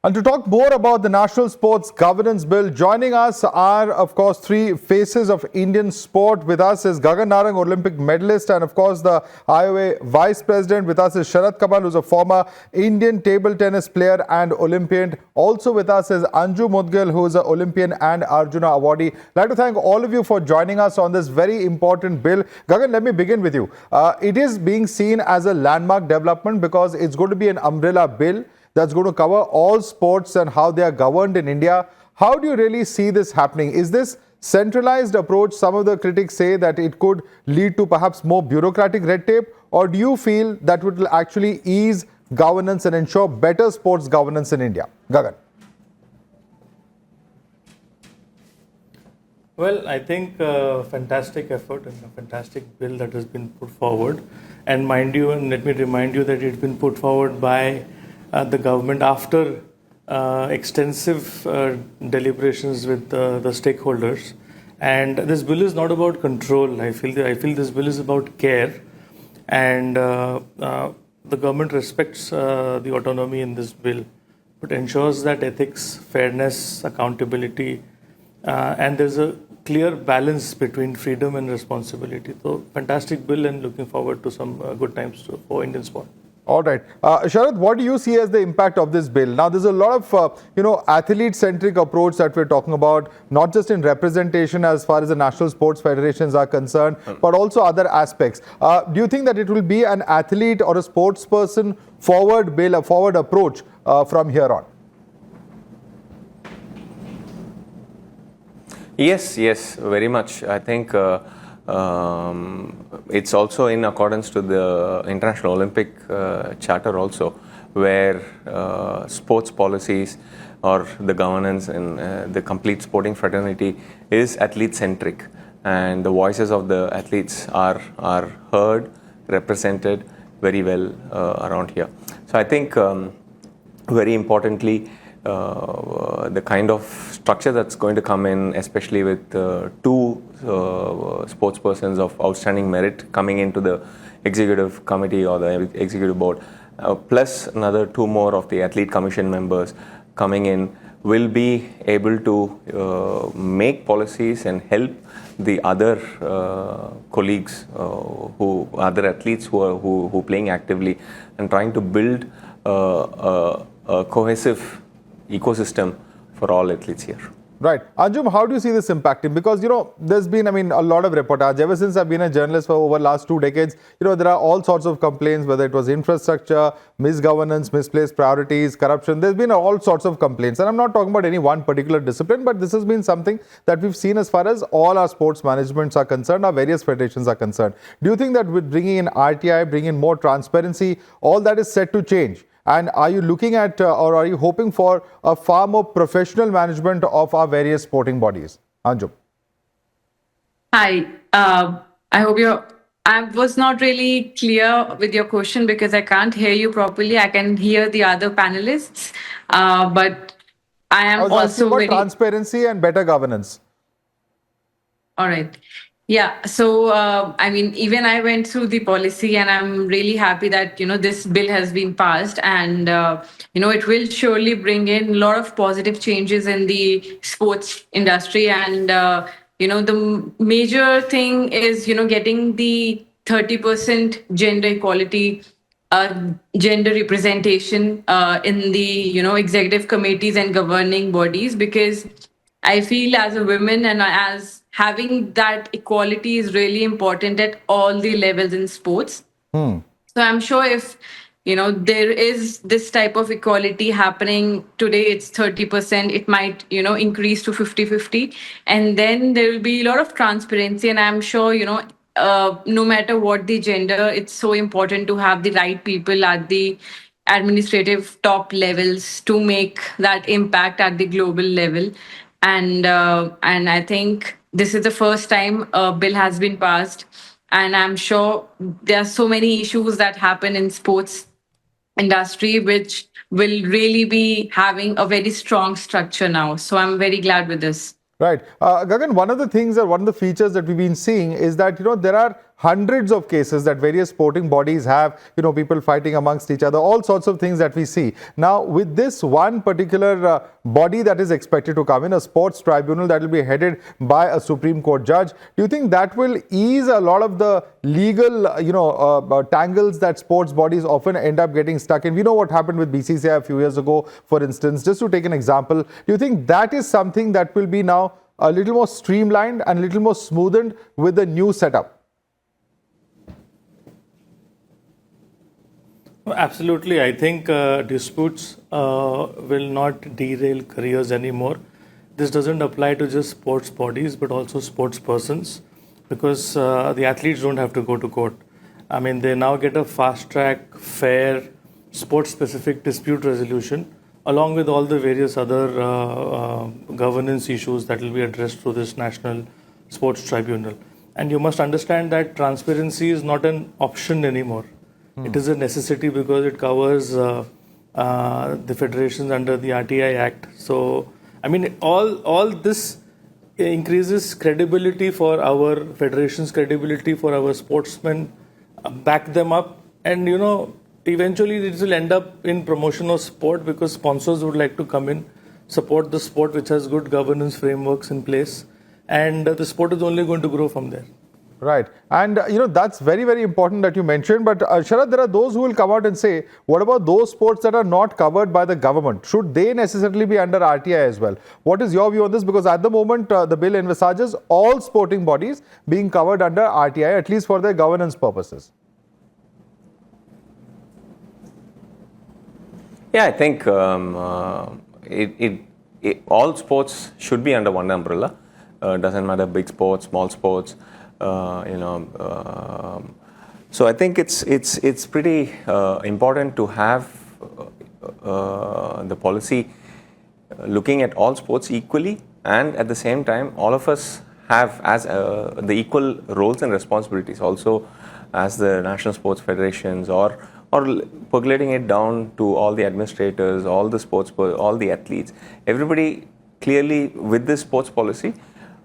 And to talk more about the National Sports Governance Bill, joining us are, of course, three faces of Indian sport. With us is Gagan Narang, Olympic medalist, and, of course, the IOA Vice President. With us is Sharath Kamal, who's a former Indian table tennis player and Olympian. Also with us is Anjum Moudgil, who is an Olympian and Arjuna Awardee. I'd like to thank all of you for joining us on this very important bill. Gagan, let me begin with you. It is being seen as a landmark development because it's going to be an umbrella bill that's going to cover all sports and how they are governed in India. How do you really see this happening? Is this centralized approach? Some of the critics say that it could lead to perhaps more bureaucratic red tape, or do you feel that it will actually ease governance and ensure better sports governance in India? Gagan. Well, I think a fantastic effort and a fantastic bill that has been put forward. And mind you, and let me remind you that it's been put forward by the government after extensive deliberations with the stakeholders. And this bill is not about control. I feel this bill is about care, and the government respects the autonomy in this bill, but ensures that ethics, fairness, accountability, and there's a clear balance between freedom and responsibility. So, fantastic bill, and looking forward to some good times for Indian sport. All right. Sharath, what do you see as the impact of this bill? Now, there's a lot of, athlete-centric approach that we're talking about, not just in representation as far as the national sports federations are concerned, but also other aspects. Do you think that it will be an athlete or a sports person forward bill, a forward approach from here on? Yes, very much. I think it's also in accordance to the International Olympic Charter also, where sports policies or the governance and the complete sporting fraternity is athlete-centric, and the voices of the athletes are heard, represented very well around here. So I think very importantly, the kind of structure that's going to come in, especially with two sports persons of outstanding merit coming into the executive committee or the executive board, plus another two more of the athlete commission members coming in, will be able to make policies and help the other colleagues, other athletes who are playing actively, and trying to build a cohesive ecosystem for all athletes here. Right. Anjum, how do you see this impacting? Because, there's been, a lot of reportage. Ever since I've been a journalist for over the last 2 decades, there are all sorts of complaints, whether it was infrastructure, misgovernance, misplaced priorities, corruption. There's been all sorts of complaints. And I'm not talking about any one particular discipline, but this has been something that we've seen as far as all our sports managements are concerned, our various federations are concerned. Do you think that with bringing in RTI, bringing in more transparency, all that is set to change? And are you looking at or are you hoping for a far more professional management of our various sporting bodies? Anjum. Hi. I hope I was not really clear with your question because I can't hear you properly. I can hear the other panelists, but I am also very... transparency and better governance. All right. Yeah. So, even I went through the policy, and I'm really happy that, this bill has been passed, and, it will surely bring in a lot of positive changes in the sports industry. And, the major thing is, getting the 30% gender equality, gender representation in the, executive committees and governing bodies, because I feel as a woman and as having that equality is really important at all the levels in sports. So I'm sure if, there is this type of equality happening today, it's 30%, it might, increase to 50-50. And then there will be a lot of transparency. And I'm sure, no matter what the gender, it's so important to have the right people at the administrative top levels to make that impact at the global level. And I think this is the first time a bill has been passed, and I'm sure there are so many issues that happen in sports industry which will really be having a very strong structure now. So I'm very glad with this. Right. Gagan, one of the things, or one of the features that we've been seeing is that, there are hundreds of cases that various sporting bodies have, people fighting amongst each other, all sorts of things that we see. Now, with this one particular body that is expected to come in, a sports tribunal that will be headed by a Supreme Court judge, do you think that will ease a lot of the legal, tangles that sports bodies often end up getting stuck in? We know what happened with BCCI a few years ago, for instance. Just to take an example, do you think that is something that will be now a little more streamlined and a little more smoothened with the new setup? Absolutely. I think disputes will not derail careers anymore. This doesn't apply to just sports bodies, but also sports persons, because the athletes don't have to go to court. I mean, they now get a fast-track, fair, sports-specific dispute resolution, along with all the various other governance issues that will be addressed through this National Sports Tribunal. And you must understand that transparency is not an option anymore. It is a necessity because it covers the federations under the RTI Act. So, I mean, all this increases credibility for our federations, credibility for our sportsmen, back them up, and eventually it will end up in promotion of sport, because sponsors would like to come in, support the sport which has good governance frameworks in place, and the sport is only going to grow from there. Right. And, that's very, very important that you mentioned. But, Sharath, there are those who will come out and say, what about those sports that are not covered by the government? Should they necessarily be under RTI as well? What is your view on this? Because at the moment, the bill envisages all sporting bodies being covered under RTI, at least for their governance purposes. Yeah, I think all sports should be under one umbrella. Doesn't matter big sports, small sports. So I think it's pretty important to have the policy looking at all sports equally, and at the same time all of us have as the equal roles and responsibilities also as the national sports federations, or percolating it down to all the administrators, all the sports, all the athletes. Everybody clearly with this sports policy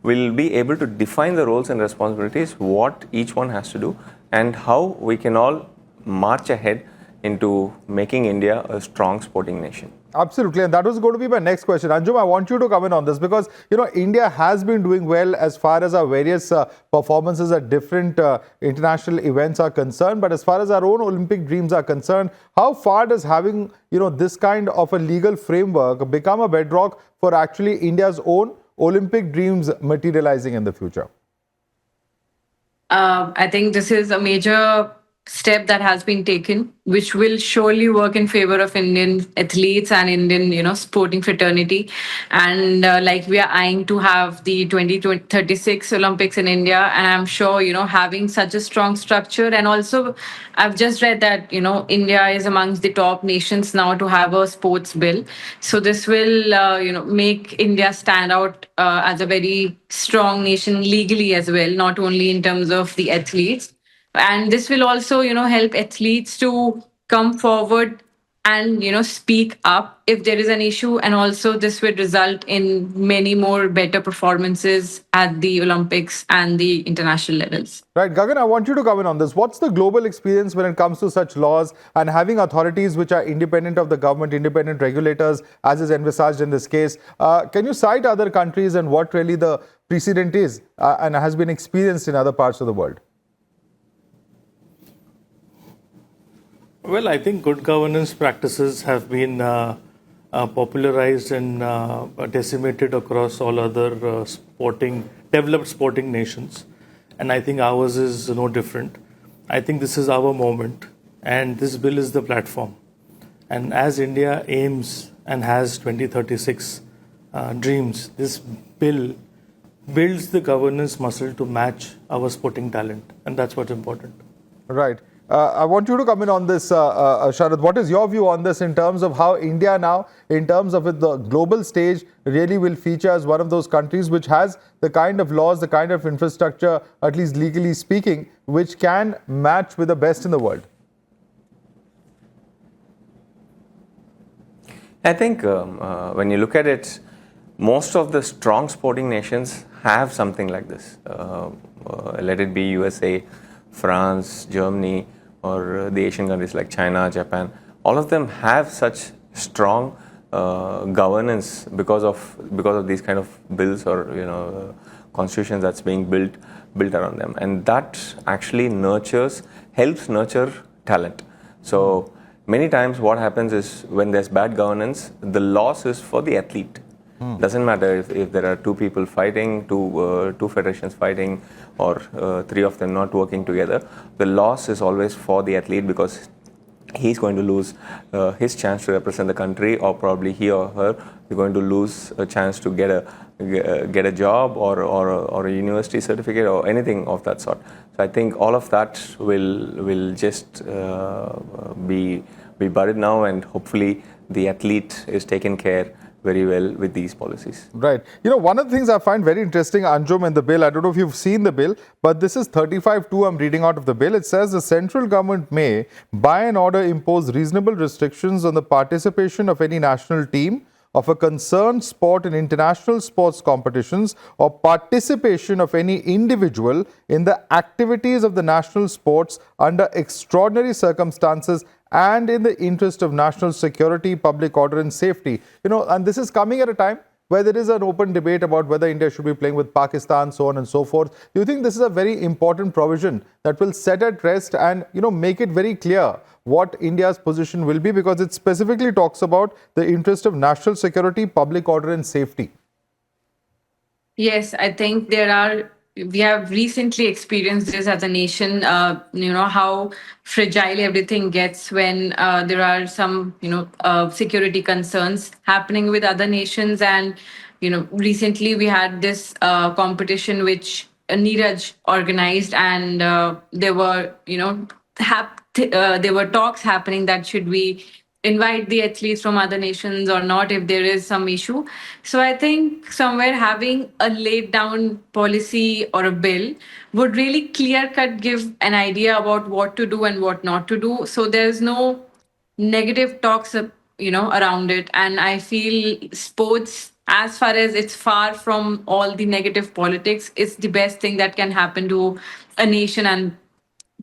will be able to define the roles and responsibilities, what each one has to do, and how we can all march ahead into making India a strong sporting nation. Absolutely, and that was going to be my next question. Anjum, I want you to come in on this, because India has been doing well as far as our various performances at different international events are concerned. But as far as our own Olympic dreams are concerned, how far does having this kind of a legal framework become a bedrock for actually India's own Olympic dreams materializing in the future? I think this is a major step that has been taken, which will surely work in favor of Indian athletes and Indian, sporting fraternity. And like we are eyeing to have the 2036 Olympics in India, and I'm sure, having such a strong structure. And also, I've just read that, India is amongst the top nations now to have a sports bill. So this will, make India stand out as a very strong nation legally as well, not only in terms of the athletes. And this will also, help athletes to come forward and, speak up if there is an issue. And also this would result in many more better performances at the Olympics and the international levels. Right. Gagan, I want you to come in on this. What's the global experience when it comes to such laws and having authorities which are independent of the government, independent regulators, as is envisaged in this case? Can you cite other countries and what really the precedent is and has been experienced in other parts of the world? Well, I think good governance practices have been popularized and decimated across all other developed sporting nations. And I think ours is no different. I think this is our moment, and this bill is the platform. And as India aims and has 2036 dreams, this bill builds the governance muscle to match our sporting talent. And that's what's important. Right. I want you to come in on this, Sharath. What is your view on this in terms of how India now, in terms of the global stage, really will feature as one of those countries which has the kind of laws, the kind of infrastructure, at least legally speaking, which can match with the best in the world? I think when you look at it, most of the strong sporting nations have something like this. Let it be USA, France, Germany, or the Asian countries like China, Japan, all of them have such strong governance because of these kind of bills or constitutions that's being built around them, and that actually helps nurture talent. So many times what happens is when there's bad governance, the loss is for the athlete. Doesn't matter if there are two people fighting, two federations fighting, or three of them not working together. The loss is always for the athlete because he's going to lose his chance to represent the country, or probably he or her is going to lose a chance to get a job or a university certificate or anything of that sort. So I think all of that will just be buried now, and hopefully the athlete is taken care very well with these policies. Right. One of the things I find very interesting, Anjum, in the bill, I don't know if you've seen the bill, but this is 35.2, I'm reading out of the bill. It says the central government may, by an order, impose reasonable restrictions on the participation of any national team of a concerned sport in international sports competitions or participation of any individual in the activities of the national sports under extraordinary circumstances and in the interest of national security, public order and safety. And this is coming at a time where there is an open debate about whether India should be playing with Pakistan, so on and so forth. Do you think this is a very important provision that will set at rest and, make it very clear what India's position will be, because it specifically talks about the interest of national security, public order and safety? Yes, I think we have recently experienced this as a nation, how fragile everything gets when there are some, security concerns happening with other nations. And, recently we had this competition which Neeraj organized, and there were, there were talks happening that should we invite the athletes from other nations or not if there is some issue. So I think somewhere having a laid down policy or a bill would really clear cut give an idea about what to do and what not to do. So there's no negative talks, around it. And I feel sports, as far as it's far from all the negative politics, is the best thing that can happen to a nation and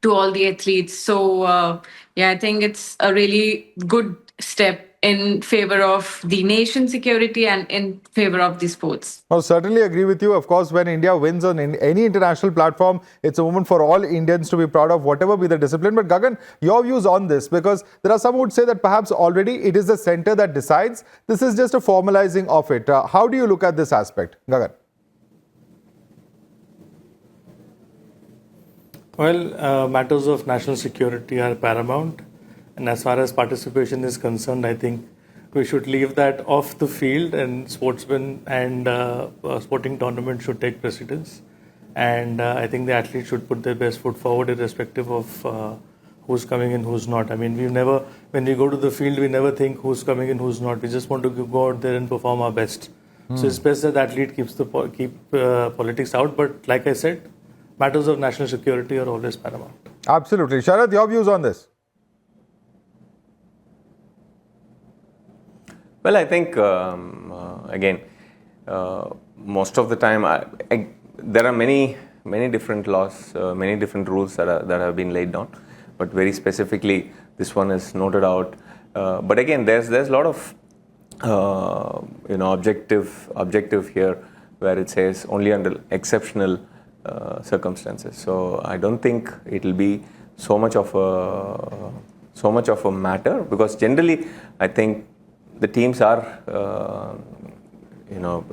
to all the athletes. So, I think it's a really good step in favor of the nation's security and in favor of the sports. I certainly agree with you. Of course, when India wins on any international platform, it's a moment for all Indians to be proud of, whatever be the discipline. But Gagan, your views on this, because there are some who would say that perhaps already it is the center that decides. This is just a formalizing of it. How do you look at this aspect, Gagan? Well, matters of national security are paramount. And as far as participation is concerned, I think we should leave that off the field, and sportsmen and sporting tournaments should take precedence. And I think the athletes should put their best foot forward irrespective of who's coming in, who's not. I mean, when we go to the field, we never think who's coming in, who's not. We just want to go out there and perform our best. So it's best that the athlete keep politics out. But like I said, matters of national security are always paramount. Absolutely. Sharath, your views on this? Well, I think, again, most of the time, there are many different laws, many different rules that have been laid down. But very specifically, this one is noted out. But again, there's a lot of objective here, where it says only under exceptional circumstances. So I don't think it will be so much of a matter, because generally I think the teams are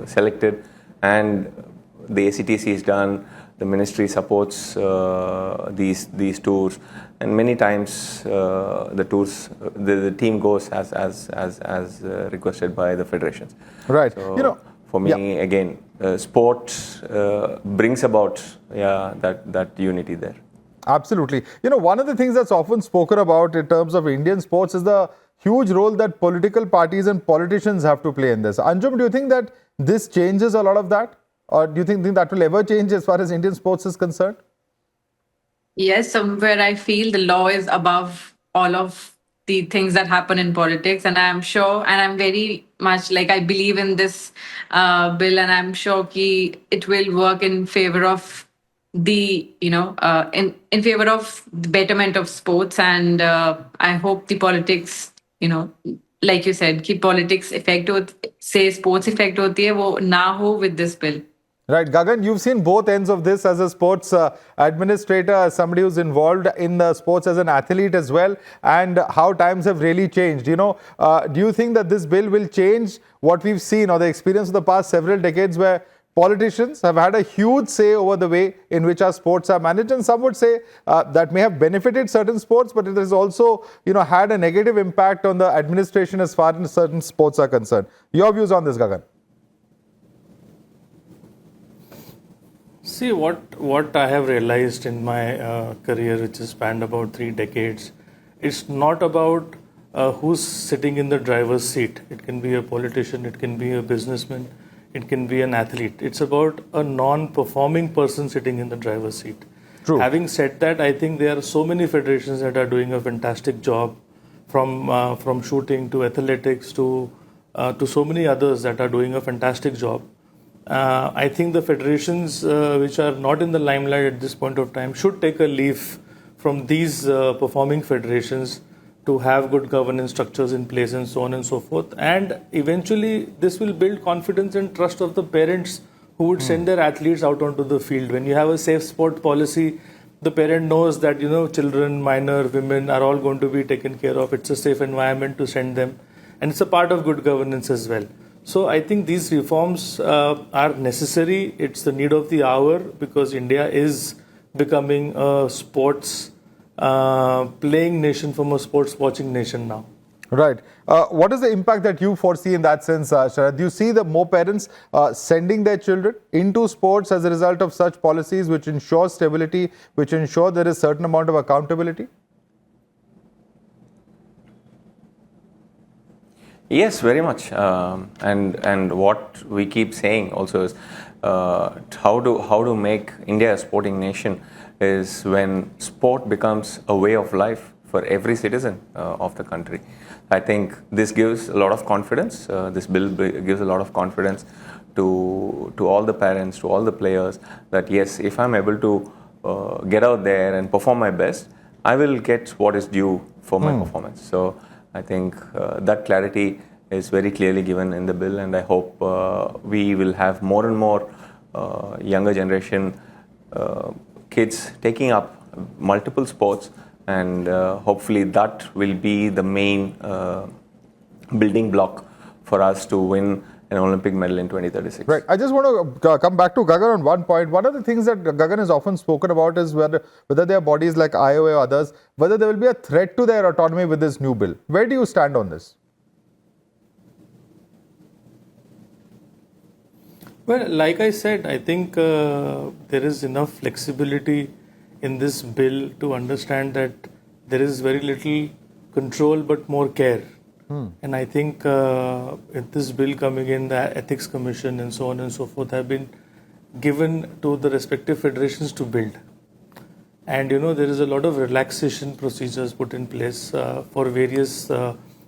selected and the ACTC is done. The ministry supports these tours, and many times the team goes as requested by the federations. Right. So, for me, again, sport brings about that unity there. Absolutely. One of the things that's often spoken about in terms of Indian sports is the huge role that political parties and politicians have to play in this. Anjum, do you think that this changes a lot of that? Or do you think that will ever change as far as Indian sports is concerned? Yes, somewhere I feel the law is above all of the things that happen in politics. And I'm sure, and I'm very much I believe in this bill, and I'm sure it will work in favor of in favor of the betterment of sports. And I hope the politics, like you said, कि politics effect से sports effect होती है, वो ना हो with this bill. Right, Gagan, you've seen both ends of this as a sports administrator, as somebody who's involved in the sports as an athlete as well, and how times have really changed. Do you think that this bill will change what we've seen or the experience of the past several decades where politicians have had a huge say over the way in which our sports are managed? And some would say that may have benefited certain sports, but it has also, had a negative impact on the administration as far as certain sports are concerned. Your views on this, Gagan? See, what I have realized in my career, which has spanned about 3 decades, it's not about who's sitting in the driver's seat. It can be a politician, it can be a businessman, it can be an athlete. It's about a non-performing person sitting in the driver's seat. True. Having said that, I think there are so many federations that are doing a fantastic job, from shooting to athletics to so many others that are doing a fantastic job. I think the federations which are not in the limelight at this point of time should take a leaf from these performing federations to have good governance structures in place and so on and so forth. And eventually this will build confidence and trust of the parents who would send their athletes out onto the field. When you have a safe sport policy, the parent knows that children, minor, women are all going to be taken care of. It's a safe environment to send them, and it's a part of good governance as well. So I think these reforms are necessary. It's the need of the hour because India is becoming a sports playing nation from a sports watching nation now. Right. What is the impact that you foresee in that sense, Sharath? Do you see the more parents sending their children into sports as a result of such policies which ensure stability, which ensure there is certain amount of accountability? Yes, very much. And what we keep saying also is how to make India a sporting nation is when sport becomes a way of life for every citizen of the country. I think this gives a lot of confidence. This bill gives a lot of confidence to all the parents, to all the players, that yes, if I'm able to get out there and perform my best, I will get what is due for my performance. So I think that clarity is very clearly given in the bill, and I hope we will have more and more younger generation kids taking up multiple sports, and hopefully that will be the main building block for us to win an Olympic medal in 2036. Right. I just want to come back to Gagan on one point. One of the things that Gagan has often spoken about is whether there are bodies like IOA or others, whether there will be a threat to their autonomy with this new bill. Where do you stand on this? Well, like I said, I think there is enough flexibility in this bill to understand that there is very little control but more care. And I think with this bill coming in, the Ethics Commission and so on and so forth have been given to the respective federations to build. And there is a lot of relaxation procedures put in place for various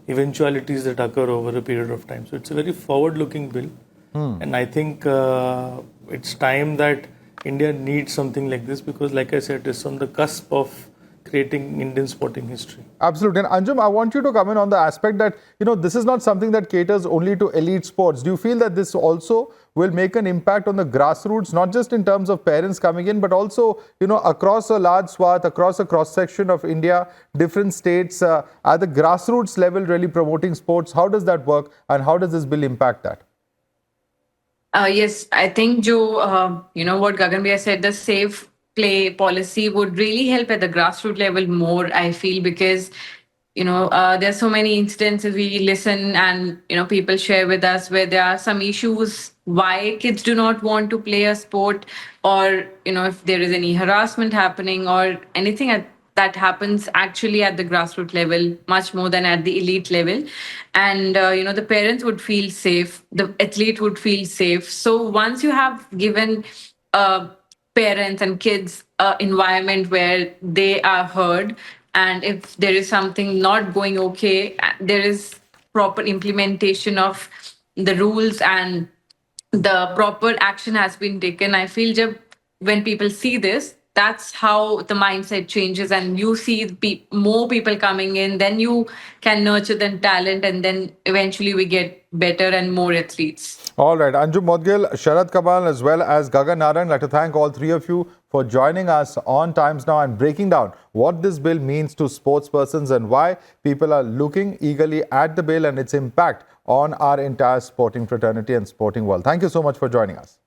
eventualities that occur over a period of time. So it's a very forward-looking bill. And I think it's time that India needs something like this because, like I said, it's on the cusp of creating Indian sporting history. Absolutely. And Anjum, I want you to come in on the aspect that, this is not something that caters only to elite sports. Do you feel that this also will make an impact on the grassroots, not just in terms of parents coming in, but also, across a large swath, across a cross-section of India, different states, at the grassroots level, really promoting sports? How does that work and how does this bill impact that? Yes, I think what Gagan Bhaiya said, the safe play policy would really help at the grassroots level more, I feel, because there's so many instances we listen and people share with us where there are some issues why kids do not want to play a sport, or if there is any harassment happening or anything that happens actually at the grassroots level much more than at the elite level. And the parents would feel safe, the athlete would feel safe. So once you have given parents and kids environment where they are heard, and if there is something not going okay, there is proper implementation of the rules and the proper action has been taken. I feel जब when people see this, that's how the mindset changes, and you see more people coming in. Then you can nurture the talent, and then eventually we get better and more athletes. All right, Anjum Moudgil, Sharath Kamal, as well as Gagan Narang, I'd like to thank all three of you for joining us on Times Now and breaking down what this bill means to sports persons and why people are looking eagerly at the bill and its impact on our entire sporting fraternity and sporting world. Thank you so much for joining us.